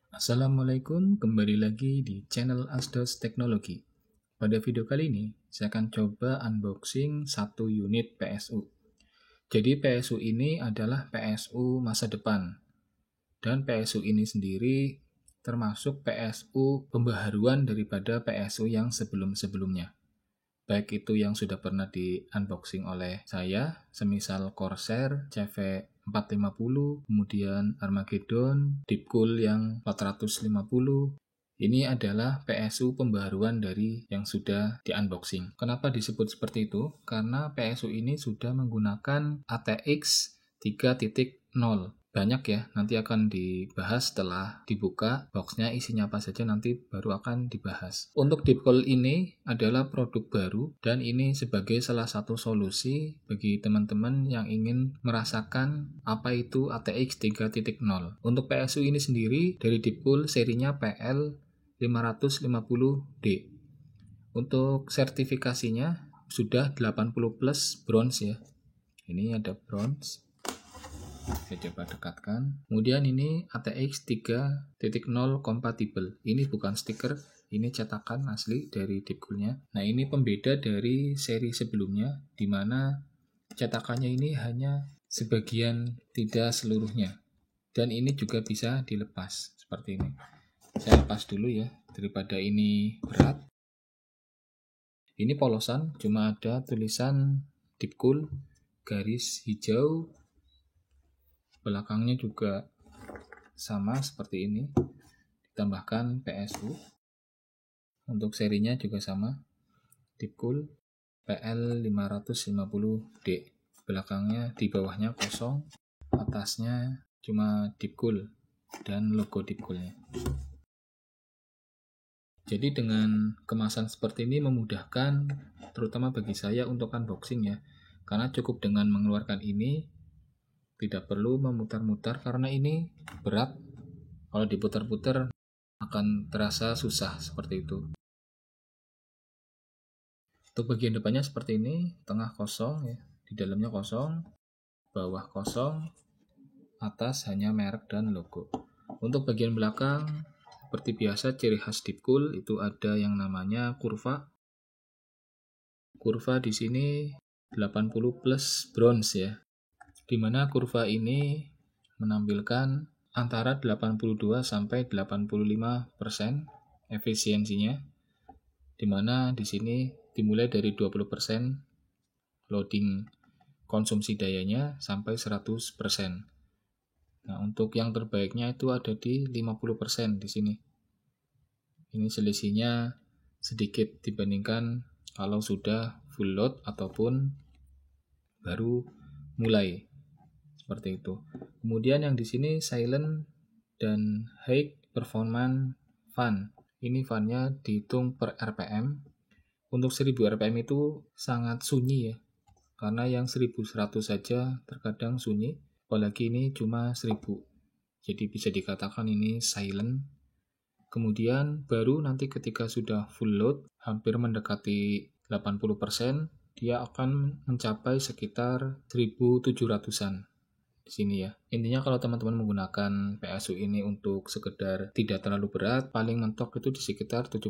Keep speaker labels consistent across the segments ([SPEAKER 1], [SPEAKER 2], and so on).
[SPEAKER 1] Assalamualaikum, kembali lagi di channel Asdos Teknologi. Pada video kali ini, saya akan coba unboxing satu unit PSU. Jadi PSU ini adalah PSU masa depan. Dan PSU ini sendiri termasuk PSU pembaharuan daripada PSU yang sebelum-sebelumnya. Baik itu yang sudah pernah di-unboxing oleh saya, semisal Corsair, CV450, kemudian Armageddon, Deepcool yang 450. Ini adalah PSU pembaharuan dari yang sudah di-unboxing. Kenapa disebut seperti itu? Karena PSU ini sudah menggunakan ATX 3.0. Banyak ya, nanti akan dibahas setelah dibuka boxnya isinya apa saja, nanti baru akan dibahas. Untuk Deepcool ini adalah produk baru dan ini sebagai salah satu solusi bagi teman-teman yang ingin merasakan apa itu ATX 3.0. Untuk PSU ini sendiri dari Deepcool serinya PL 550D. Untuk sertifikasinya sudah 80 plus bronze ya. Ini ada bronze. Saya coba dekatkan. Kemudian ini ATX 3.0 compatible. Ini bukan stiker, ini cetakan asli dari Deepcool-nya. Nah, ini pembeda dari seri sebelumnya, di mana cetakannya ini hanya sebagian, tidak seluruhnya. Dan ini juga bisa dilepas, seperti ini. Saya lepas dulu ya, daripada ini berat. Ini polosan, cuma ada tulisan Deepcool, garis hijau. Belakangnya juga sama seperti ini, ditambahkan PSU. Untuk serinya juga sama, Deepcool PL 550D. Belakangnya di bawahnya kosong, atasnya cuma Deepcool dan logo Deepcoolnya. Jadi dengan kemasan seperti ini memudahkan terutama bagi saya untuk unboxing ya, karena cukup dengan mengeluarkan ini, tidak perlu memutar-mutar karena ini berat. Kalau diputar-putar akan terasa susah seperti itu. Untuk bagian depannya seperti ini, tengah kosong ya, di dalamnya kosong, bawah kosong, atas hanya merek dan logo. Untuk bagian belakang seperti biasa ciri khas Deepcool itu ada yang namanya kurva. Kurva di sini 80 plus bronze ya. Di mana kurva ini menampilkan antara 82 sampai 85% efisiensinya, di mana di sini dimulai dari 20% loading konsumsi dayanya sampai 100%. Nah, untuk yang terbaiknya itu ada di 50% di sini. Ini selisihnya sedikit dibandingkan kalau sudah full load ataupun baru mulai. Seperti itu. Kemudian yang di sini silent dan high performance fan. Ini fan-nya dihitung per RPM. Untuk 1000 RPM itu sangat sunyi ya. Karena yang 1100 saja terkadang sunyi, apalagi ini cuma 1000. Jadi bisa dikatakan ini silent. Kemudian baru nanti ketika sudah full load, hampir mendekati 80%, dia akan mencapai sekitar 1700-an. Di sini ya. Intinya kalau teman-teman menggunakan PSU ini untuk sekedar tidak terlalu berat, paling mentok itu di sekitar 70%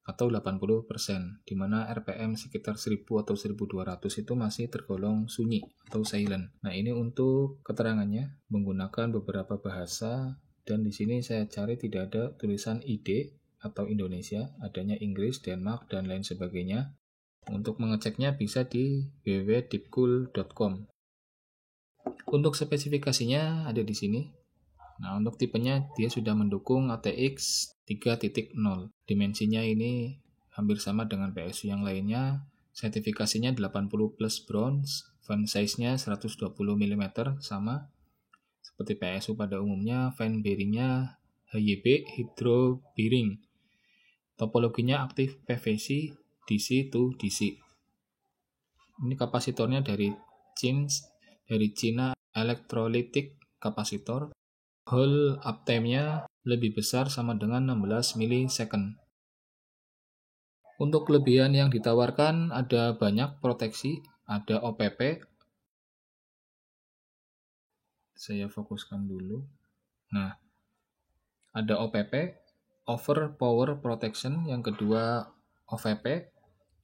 [SPEAKER 1] atau 80%, di mana RPM sekitar 1000 atau 1200 itu masih tergolong sunyi atau silent. Nah, ini untuk keterangannya menggunakan beberapa bahasa, dan di sini saya cari tidak ada tulisan ID atau Indonesia, adanya Inggris, Denmark, dan lain sebagainya. Untuk mengeceknya bisa di www.deepcool.com. Untuk spesifikasinya ada di sini. Nah, untuk tipenya dia sudah mendukung ATX 3.0. Dimensinya ini hampir sama dengan PSU yang lainnya. Sertifikasinya 80 plus bronze. Fan size-nya 120 mm sama seperti PSU pada umumnya. Fan bearing-nya HYB hydro bearing. Topologinya aktif PVC DC to DC. Ini kapasitornya dari China Electrolytic Capacitor. Hole uptime-nya lebih besar sama dengan 16 millisecond. Untuk kelebihan yang ditawarkan ada banyak proteksi, ada OPP. Saya fokuskan dulu. Nah, Ada OPP, Over Power Protection, yang kedua OVP,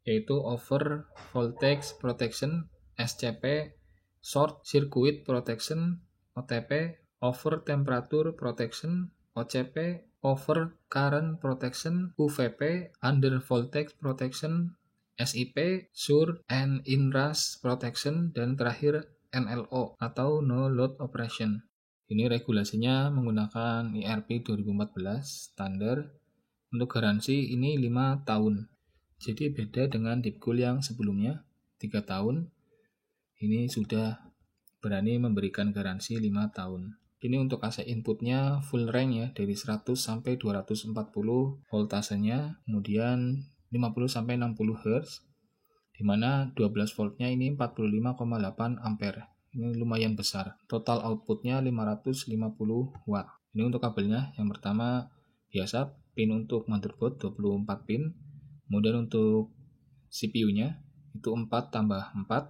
[SPEAKER 1] yaitu Over Voltage Protection, SCP, Short Circuit Protection, OTP, Over Temperature Protection, OCP, Over Current Protection, UVP, Under Voltage Protection, SIP, Sure and Inrush Protection, dan terakhir NLO atau No Load Operation. Ini regulasinya menggunakan IRP 2014 standar. Untuk garansi ini 5 tahun. Jadi beda dengan Deepcool yang sebelumnya 3 tahun. Ini sudah berani memberikan garansi 5 tahun. Ini untuk AC inputnya full range ya, dari 100 sampai 240 voltasenya, kemudian 50 sampai 60 Hz, di mana 12 voltnya ini 45,8 ampere. Ini lumayan besar. Total outputnya 550 watt. Ini untuk kabelnya. Yang pertama biasa, pin untuk motherboard 24 pin. Kemudian untuk CPU-nya itu 4 tambah 4.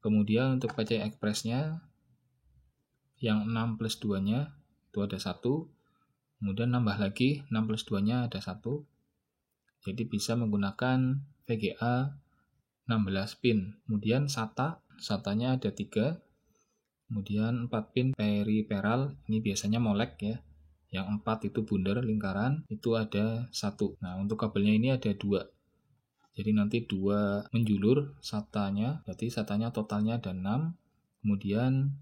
[SPEAKER 1] Kemudian untuk PCI Express-nya yang 6 plus 2-nya itu ada 1. Kemudian nambah lagi 6 plus 2-nya ada 1. Jadi bisa menggunakan VGA 16 pin. Kemudian SATA-nya ada 3. Kemudian 4 pin periferal, ini biasanya molek ya. Yang 4 itu bundar lingkaran, itu ada 1. Nah, untuk kabelnya ini ada 2. Jadi nanti 2 menjulur SATA-nya, berarti SATA-nya totalnya ada 6. Kemudian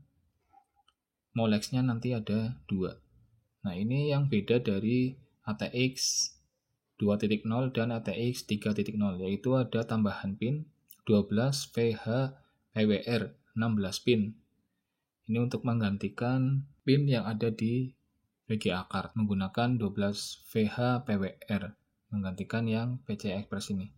[SPEAKER 1] moleksnya nanti ada 2. Nah, ini yang beda dari ATX 2.0 dan ATX 3.0, yaitu ada tambahan pin 12 VHPWR 16 pin. Ini untuk menggantikan pin yang ada di VGA card menggunakan 12 VHPWR, menggantikan yang PCI Express ini.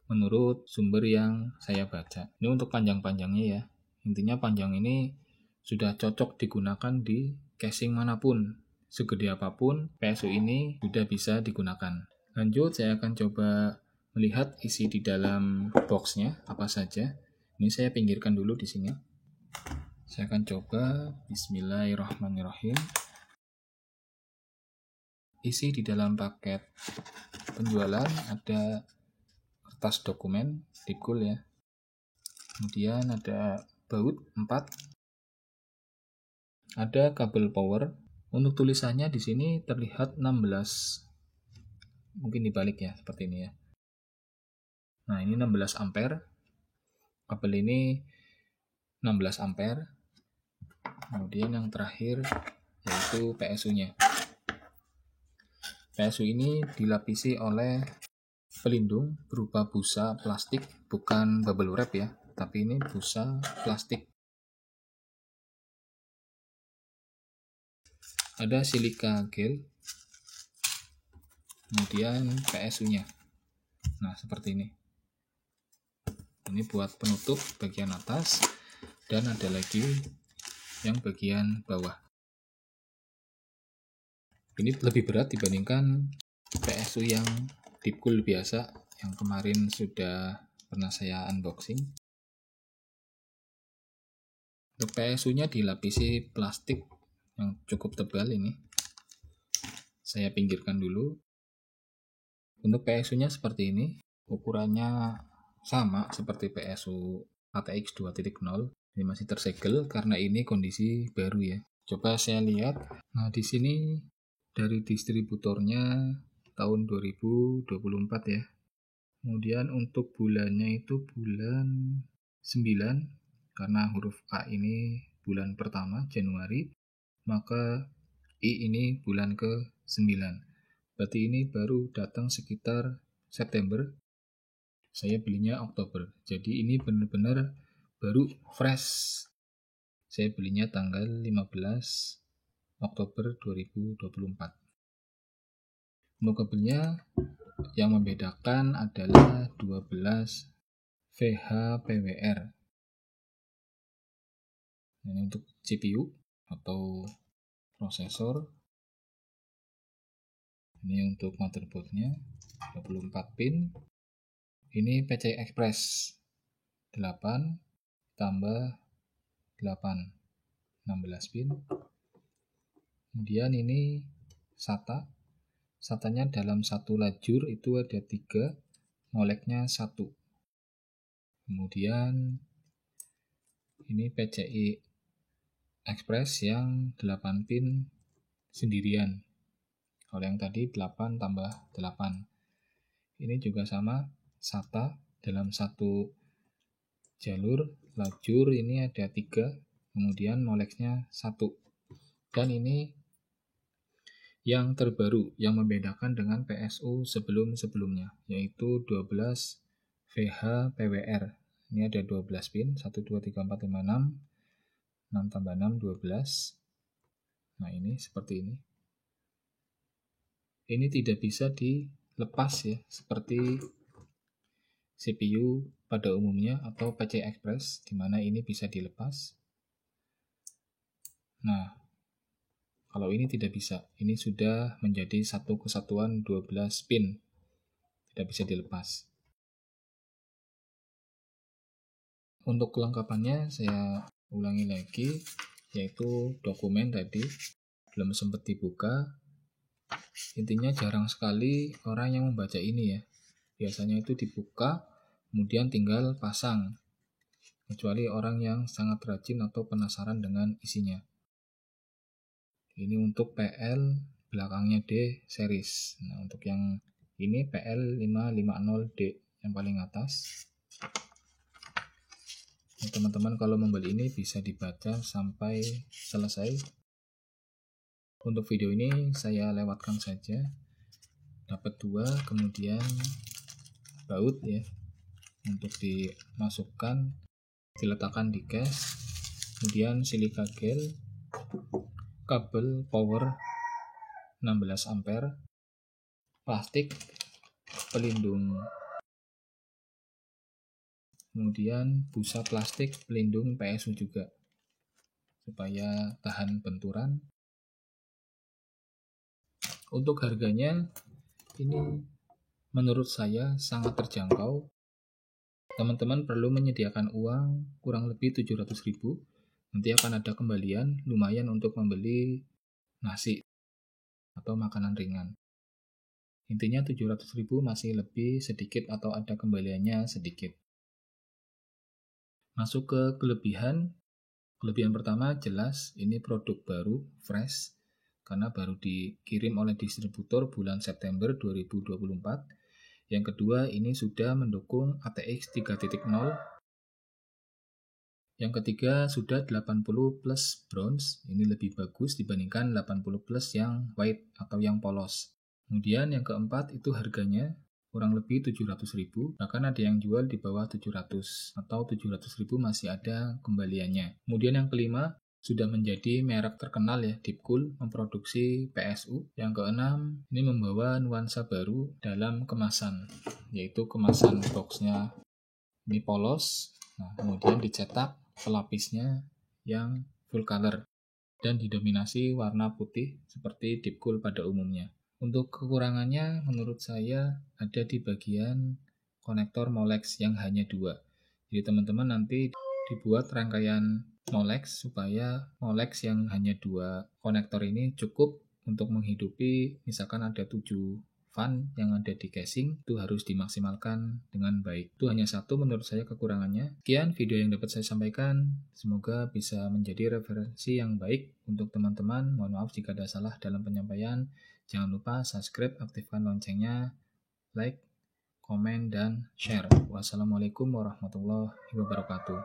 [SPEAKER 1] Menurut sumber yang saya baca. Ini untuk panjang-panjangnya ya. Intinya panjang ini sudah cocok digunakan di casing manapun. Segede apapun, PSU ini sudah bisa digunakan. Lanjut, saya akan coba melihat isi di dalam boxnya apa saja. Ini saya pinggirkan dulu di sini. Saya akan coba. Bismillahirrahmanirrahim. Isi di dalam paket penjualan ada kertas dokumen Deepcool ya. Kemudian ada baut 4. Ada kabel power. Untuk tulisannya di sini terlihat 16. Mungkin dibalik ya, seperti ini ya. Nah, ini 16 ampere. Kabel ini 16 ampere. Kemudian yang terakhir yaitu PSU-nya. PSU ini dilapisi oleh pelindung berupa busa plastik, bukan bubble wrap ya, tapi ini busa plastik. Ada silika gel, kemudian PSU-nya. Nah, seperti ini. Ini buat penutup bagian atas, dan ada lagi yang bagian bawah. Ini lebih berat dibandingkan PSU yang Deepcool biasa, yang kemarin sudah pernah saya unboxing. Untuk PSU-nya dilapisi plastik yang cukup tebal ini. Saya pinggirkan dulu. Untuk PSU-nya seperti ini. Ukurannya sama seperti PSU ATX 2.0. Ini masih tersegel karena ini kondisi baru ya. Coba saya lihat. Nah, di sini dari distributornya tahun 2024 ya. Kemudian untuk bulannya itu bulan 9, karena huruf A ini bulan pertama Januari, maka I ini bulan ke-9. Berarti ini baru datang sekitar September. Saya belinya Oktober. Jadi ini benar-benar baru fresh. Saya belinya tanggal 15 Oktober 2024. Untuk kabelnya yang membedakan adalah 12 VHPWR. Ini untuk CPU atau prosesor. Ini untuk motherboardnya 24 pin. Ini PCI Express 8 tambah 8, 16 pin. Kemudian ini SATA. SATA-nya dalam satu lajur itu ada 3, moleknya 1. Kemudian ini PCI Express yang 8 pin sendirian. Kalau yang tadi 8 tambah 8. Ini juga sama, SATA dalam satu jalur, lajur ini ada 3, kemudian moleknya 1. Dan ini yang terbaru, yang membedakan dengan PSU sebelum-sebelumnya, yaitu 12 VHPWR. Ini ada 12 pin, 1, 2, 3, 4, 5, 6. 6 tambah 6, 12. Nah ini seperti ini. Ini tidak bisa dilepas ya, seperti CPU pada umumnya atau PCI Express, di mana ini bisa dilepas. Nah, kalau ini tidak bisa, ini sudah menjadi satu kesatuan 12 pin, tidak bisa dilepas. Untuk kelengkapannya saya ulangi lagi, yaitu dokumen tadi belum sempat dibuka. Intinya jarang sekali orang yang membaca ini ya. Biasanya itu dibuka, kemudian tinggal pasang. Kecuali orang yang sangat rajin atau penasaran dengan isinya. Ini untuk PL belakangnya D series. Nah, untuk yang ini PL550D yang paling atas. Nah, teman-teman kalau membeli ini bisa dibaca sampai selesai. Untuk video ini saya lewatkan saja. Dapat 2, kemudian baut ya untuk dimasukkan, diletakkan di case. Kemudian silika gel, kabel power 16 ampere, plastik pelindung, kemudian busa plastik pelindung PSU juga supaya tahan benturan. Untuk harganya ini menurut saya sangat terjangkau. Teman-teman perlu menyediakan uang kurang lebih 700.000. Nanti akan ada kembalian lumayan untuk membeli nasi atau makanan ringan. Intinya 700.000 masih lebih sedikit atau ada kembaliannya sedikit. Masuk ke kelebihan. Kelebihan pertama jelas ini produk baru, fresh, karena baru dikirim oleh distributor bulan September 2024. Yang kedua ini sudah mendukung ATX 3.0. Yang ketiga sudah 80 plus bronze, ini lebih bagus dibandingkan 80 plus yang white atau yang polos. Kemudian yang keempat itu harganya kurang lebih 700.000, bahkan ada yang jual di bawah 700 atau 700.000 masih ada kembaliannya. Kemudian yang kelima sudah menjadi merek terkenal ya, Deepcool memproduksi PSU. Yang keenam ini membawa nuansa baru dalam kemasan, yaitu kemasan boxnya ini polos, nah kemudian dicetak pelapisnya yang full color dan didominasi warna putih seperti Deepcool pada umumnya. Untuk kekurangannya menurut saya ada di bagian konektor Molex yang hanya 2. Jadi teman-teman nanti dibuat rangkaian Molex supaya Molex yang hanya 2 konektor ini cukup untuk menghidupi, misalkan ada 7 fan yang ada di casing, itu harus dimaksimalkan dengan baik. Itu hanya satu menurut saya kekurangannya. Sekian video yang dapat saya sampaikan, semoga bisa menjadi referensi yang baik untuk teman-teman. Mohon maaf jika ada salah dalam penyampaian. Jangan lupa subscribe, aktifkan loncengnya, like, komen, dan share. Wassalamualaikum warahmatullahi wabarakatuh.